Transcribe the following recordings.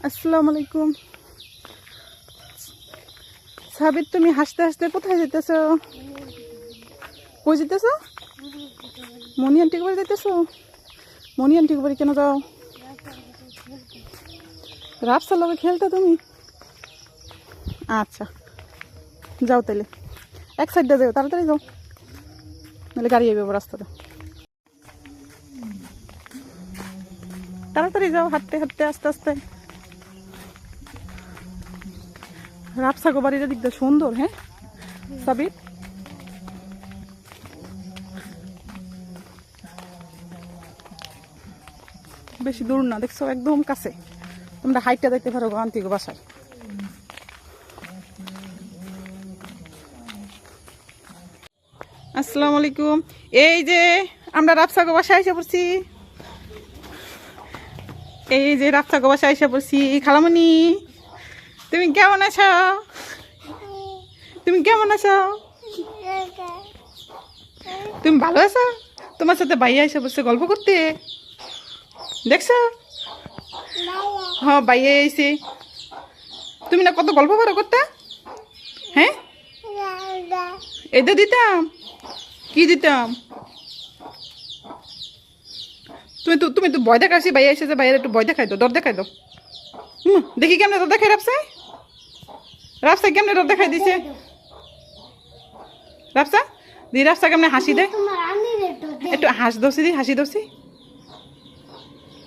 আসসালামু আলাইকুম। সাবিত, তুমি হাসতে হাসতে কোথায় যেতেছো? কই যেতেছো? মনি আন্টির বাড়ি যেতেছো? মনি আন্টির বাড়ি কেন যাও? রাফসার লগে খেলতে তুমি? আচ্ছা, যাও তাইলে। এক সাইডে যাও, তাড়াতাড়ি যাও, নাহলে গাড়ি যাবে রাস্তাতে। তাড়াতাড়ি যাও, হাঁটতে হাঁটতে আস্তে আস্তে। রাফসাগো বাড়িটা দিকটা সুন্দর। হ্যাঁ সাবিত, বেশি দূর না, দেখছো একদম কাছে। তোমরা হাইটটা দেখতে পারো আন্টিগো বাসায়। আসসালামু আলাইকুম। এই যে আমরা রাফসাগো বাসায় এসে পড়ছি। এই যে রাফসাগো বাসায় এসে পড়ছি। খালামণি, তুমি কেমন আছো? তুমি কেমন আছো? তুমি ভালো আছো? তোমার সাথে ভাইয়া এসে বসে গল্প করতে, দেখছো? হ্যাঁ, ভাইয়া এসে। তুমি না কত গল্প পারো করতে? হ্যাঁ, এটা দিতাম। কি দিতাম? তুমি তো ভয় দেখাচ্ছি। ভাইয়া এসেছে, ভাইয়ের একটু ভয় দেখাই দাও, ডর দেখাই দাও। দেখি কেমনে ডর দেখাই রাফসায়। রাফসায় কেমনে ডর দেখাই দিছে? রাফসা দি, রাফসা কেমনে হাসি দেয়? একটু হাস দোসি দি, হাসি দোসি,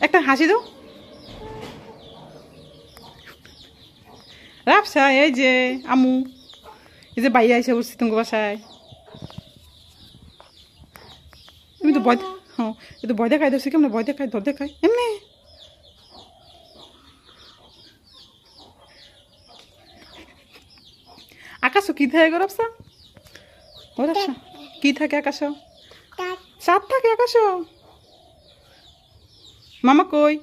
একটা হাসি দাও। রাফসা, এই যে আমু, এই যে ভাইয়া এসে বসছি তোমার বাসায়। তুমি তো ভয়, হ্যাঁ এই তো ভয় দেখাই দোসি। কেমনে ভয় দেখাই, ডর দেখাই এমনি? আকাশও কি থাকে গো রাফসা? ও রাফসা, কি থাকে আকাশ? চাঁদ থাকে আকাশ? মামা কই?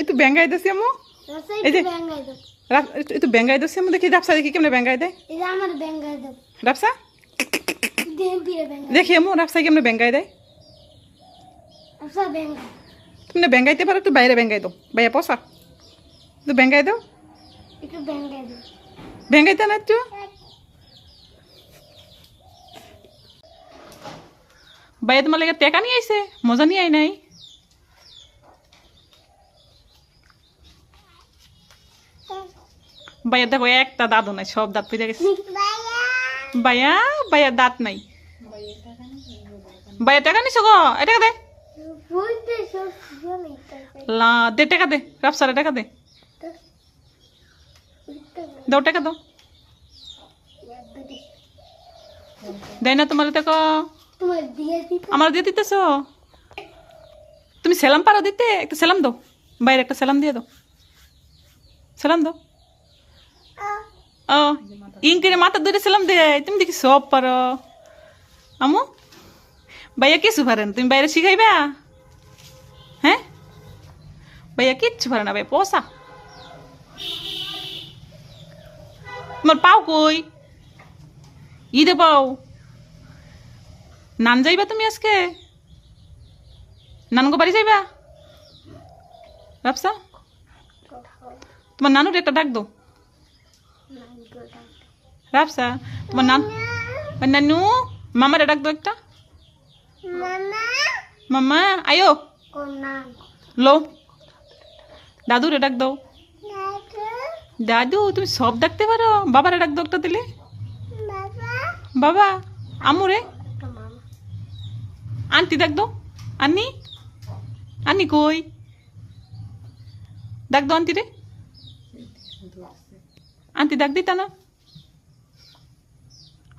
একটু ব্যাঙ্গাই দিছি আমু। এই যে একটু ব্যাঙ্গাই দিছি আমু, দেখি রাফসা, দেখি কেমনে ব্যাঙ্গাই দেয়। রাফসা দেখি আমু, রাফসা কেমনে ব্যাঙ্গাই দেয়। তুমি না ব্যাঙ্গাইতে পারো, একটু বাইরে ব্যাঙ্গাই দাও। ভাইয়া পসা, একটু ব্যাঙ্গাই দাও। ব্যাঙ্গাইতে না একটু? ভাইয়া তোমার লেগে টেকা নিয়ে আইছে, মজা নিয়ে আই নাই? ভাইয়া দেখো একটা দাঁত নাই, সব দাঁত পেয়ে গেছে। ভাইয়া, ভাইয়ার দাঁত নাই। ভাইয়া টাকা নিছো গো, এ টাকা দে। লা দে, টাকা দে রাফসারে, টাকা দে, দাও টাকা দাও। দেয় না তোমার? দেখো আমার দিয়ে দিতেছ। তুমি সালাম পারো দিতে? একটা সালাম দাও, বাইরে একটা সালাম দিয়ে দাও। সালাম দাও। ও ইনকে মাথা ধরে সালাম দে। তুমি দেখি সব পারো আমু। ভাইয়া কিছু পারেন, তুমি বাইরে শিখাইবা? হ্যাঁ, ভাইয়া কিচ্ছু পারে না, ভাই পোষা। তোমার পাও কই? ঈদে পাও। নান যাইবা তুমি আজকে? নানগো বাড়ি যাইবা? রাফসা, তোমার নানুর একটা ডাক দাও। রাফসা, তোমার নানু, মামারে ডাক দাও একটা। মামা আয়ো। লো, দাদুরে ডাক দাও। দাদু, তুমি সব ডাকতে পারো। বাবারে ডাক দাও একটা দিলে। বাবা, আমুরে, আন্টি ডাক দাও। আন্নি, আন্নি কই? ডাক দাও আন্টি রে। আন্টি ডাক দিতা না?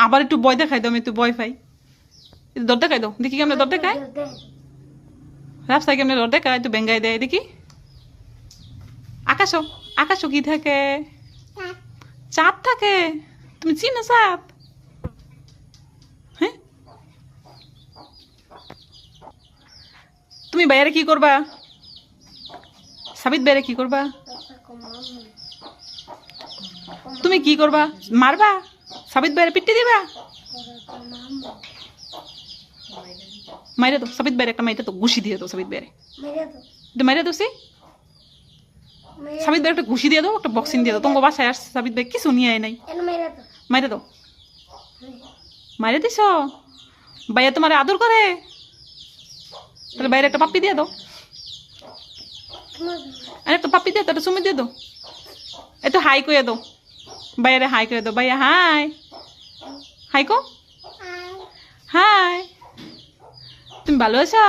আবার একটু ভয় দেখাই দাও, আমি একটু ভয় পাই। একটু দর দেখাই দাও, দেখি কেমনে দর দেখায়। রাফসাই কেমনে দর দেখায়, একটু বেঙ্গাই দেয় দেখি। আকাশও, আকাশও কি থাকে? চাঁদ থাকে। তুমি চিনো চাঁদ? হ্যাঁ, তুমি বাইরে কি করবা? সাবিত বাইরে কি করবা? তুমি কি করবা? মারবা? সাবিত বাইরে পিটি দিবা? মাইরে তো সাবিত বাইরে একটা, মাইরে তো ঘুষি দিয়ে তো সাবিত বাইরে, মাইরে দোষি। সাবিত ভাই একটা ঘুষি দিয়ে দাও, একটা বক্সিং দিয়ে দাও। তোমার বাসায় আসছে সাবিত ভাই কিছু নিয়ে আয় নাই। মাইরে দাও, মাইরে দিছ। ভাইয়া তোমার আদর করে, তাহলে বাইরে একটা পাপ্পি দিয়ে দাও। আরে একটা পাপ্পি দিয়ে দাও, একটা চুমি দিয়ে দাও। একটু হাই করে দাও, বাইরে হাই করে দাও। ভাইয়া হাই, হাই কো, হাই। তুমি ভালো আছো?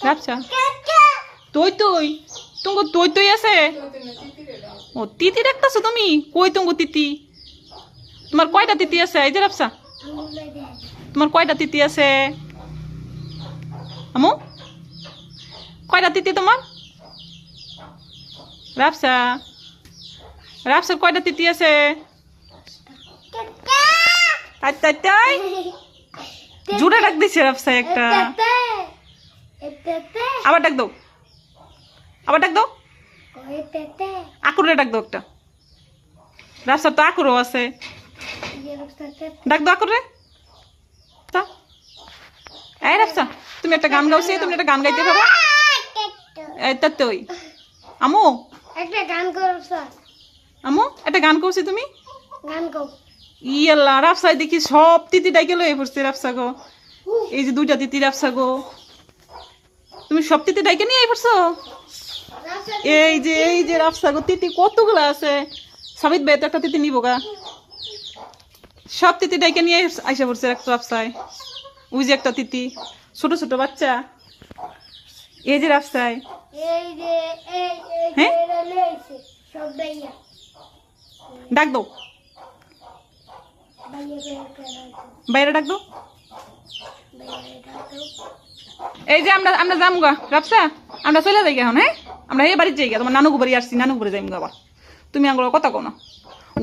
রাখছা তুই তুই তুঙ্গ তুই তুই আছে। ও তিতি রাখতেছো তুমি? কই তুঙ্গ তিতি? তোমার কয়টা তিতি আছে? এই যে রাখছা, তোমার কয়টা তিতি আছে আমু? কয়টা তিতি তোমার? রাফসা, রাফসার কয়টা তিতি আছে? জোরে ডাক দিছে রাফসা একটা। আবার ডাক দাও, আবার ডাক দাও, আকুরে ডাক দাও একটা। রাফসার তো আকুরও আছে, ডাক দাও আকুরে। এই রাফসা, তুমি একটা গান গাওছি, তুমি একটা গান গাইতে পারো? এইটা তুই আমু একটা গান করো স্যার। আমু একটা গান করছি, তুমি গান গাও। ইয়াল্লা রাফসাই দেখি সব তিতি ডাইকে লয়ে পড়ছে রাফসা গো। এই যে দুইটা তিতি রাফসা গো, তুমি সব তিতি ডাইকে নিয়ে পড়ছো। এই যে রাফসা গো তিতি কতগুলো আছে। সাবিত ভাই তো একটা তিতি নিবো গা, সব তিতি ডাইকে নিয়ে আইসা পড়ছে একটা রাফসায়। ওই যে একটা তিতি, ছোট ছোট বাচ্চা। এই যে রাফসায়, এই যে হ্যাঁ লইছে সব দাইয়া ডাক দাও, বাইরে ডাক দাও। এই যে আমরা আমরা যাম গা রাফসা, আমরা চলে যাই এখন। হ্যাঁ আমরা এই বাড়ির যাই গা, তোমার নানুকে বাড়ি আসছি, নানুকে বাড়ি যাইম গা। আবার তুমি আঙ্গুলো কথা কো না,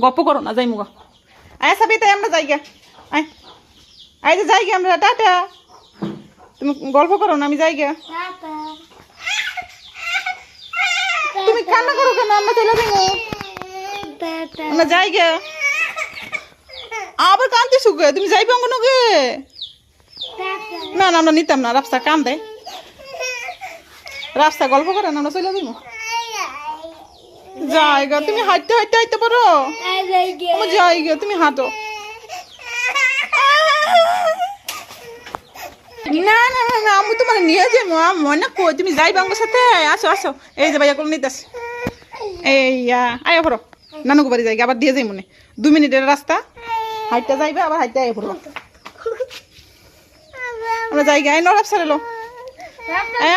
গপ্প করো না, যাইম গা। আয় সাবি তাই আমরা যাই গা, আয় আয় যে যাই গা আমরা। টাটা, তুমি গল্প করো না, আমি যাই গা। তুমি কান্না করো কেন? আমরা চলে যাবো, আমরা যাই গা। আবার কান্তি শুকে, তুমি যাইবে অঙ্গনকে? না না আমরা নিতাম না, রাস্তা কান দেয়, রাস্তা গল্প করে না, আমরা চলে যাবো। জায়গা তুমি হাঁটতে হাঁটতে হাঁটতে পারো? জায়গা তুমি হাঁটো। না না না না আমি তোমার নিয়ে যাবো, মনে কই তুমি যাইবে আমার সাথে। আসো আসো, এই যে ভাইয়া কোন নিতে আসে। এই আয় পড়ো, নানুকে বাড়ি যাই আবার দিয়ে যাই মনে 2 মিনিটের রাস্তা, হাইটটা যাইবে আবার হাইটটা আয় পড়বো। আমরা যাই গাই নরাপ সারে লো,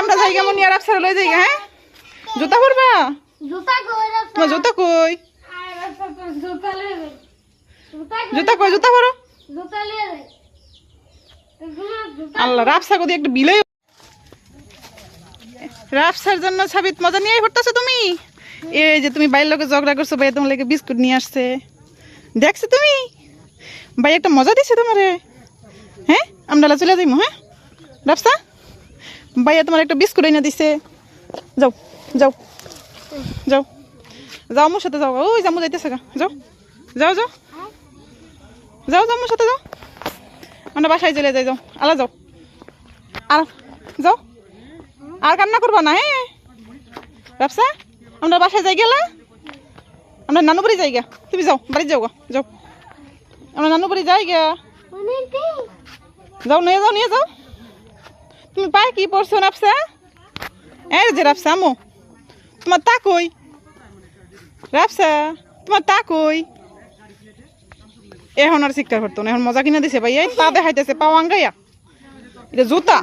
আমরা যাই মনে আর সারে লই যাই। হ্যাঁ জুতা পরবা? তোমার জুতা কই? জুতা কই? জুতা পরো। আল্লাহ রাফসা কদি একটা বিলে, রাফসার জন্য সাবিত মজা নিয়ে পড়তেছো তুমি। এই যে তুমি বাইরের লোকে ঝগড়া করছো, ভাই তোমার লাগে বিস্কুট নিয়ে আসছে, দেখছো তুমি? ভাই একটা মজা দিছে তোমারে। হ্যাঁ আমরা চলে যাইমু। হ্যাঁ রাফসা, ভাইয়া তোমার একটা বিস্কুট এনে দিছে, যাও যাও যাও যাও আমার সাথে যাও। ওই জামু যাইতেছে গা, যাও যাও যাও যাও যাও আমার সাথে যাও। আমরা বাসায় চলে যাই, যাও আলা যাও, আর যাও আর কান্না করবা না। হ্যাঁ রাফসা, আমরা বাসায় যাই গেলা, আমরা নানু বাড়ি যাই গা। তুমি যাও বাড়ি যাও গা, যাও আমরা নানু বাড়ি যাই গা। যাও নিয়ে যাও, নিয়ে যাও। তুমি পায়ে কি পড়ছো রাফসা? এই যে রাফসা আমো তোমার তা কই? রাফসা তোমার তা কই? এখন আর শিক্ষার করতো না, এখন মজা কিনা দিছে ভাই। এই তা দেখাইতেছে পাও আঙ্গাইয়া, এটা জুতা,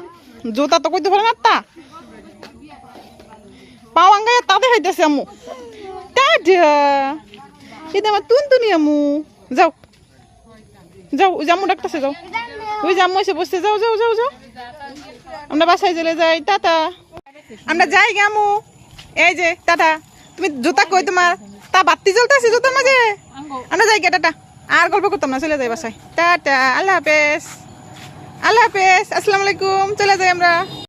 জুতা তো কইতে পারে না, তা পাও আঙ্গাইয়া তা দেখাইতেছে আম্মু। টাটা, এটা আমার তুনতুনি আম্মু। যাও যাও, ওই জাম্মু ডাকতেছে, যাও ওই জাম্মু এসে বসছে, যাও যাও যাও যাও আমরা বাসায় চলে যাই। টাটা, আমরা যাই গামু। এই যে টাটা, তুমি জুতা কই তোমার? তা বাতি জ্বলতেছে জুতার মাঝে, আমরা যাই গে। টাটা, আর গল্প করতাম না, চলে যাই বাসায়। টাটা, আল্লাহ হাফেজ, আল্লাহ হাফেজ, আসসালামু আলাইকুম, চলে যাই আমরা।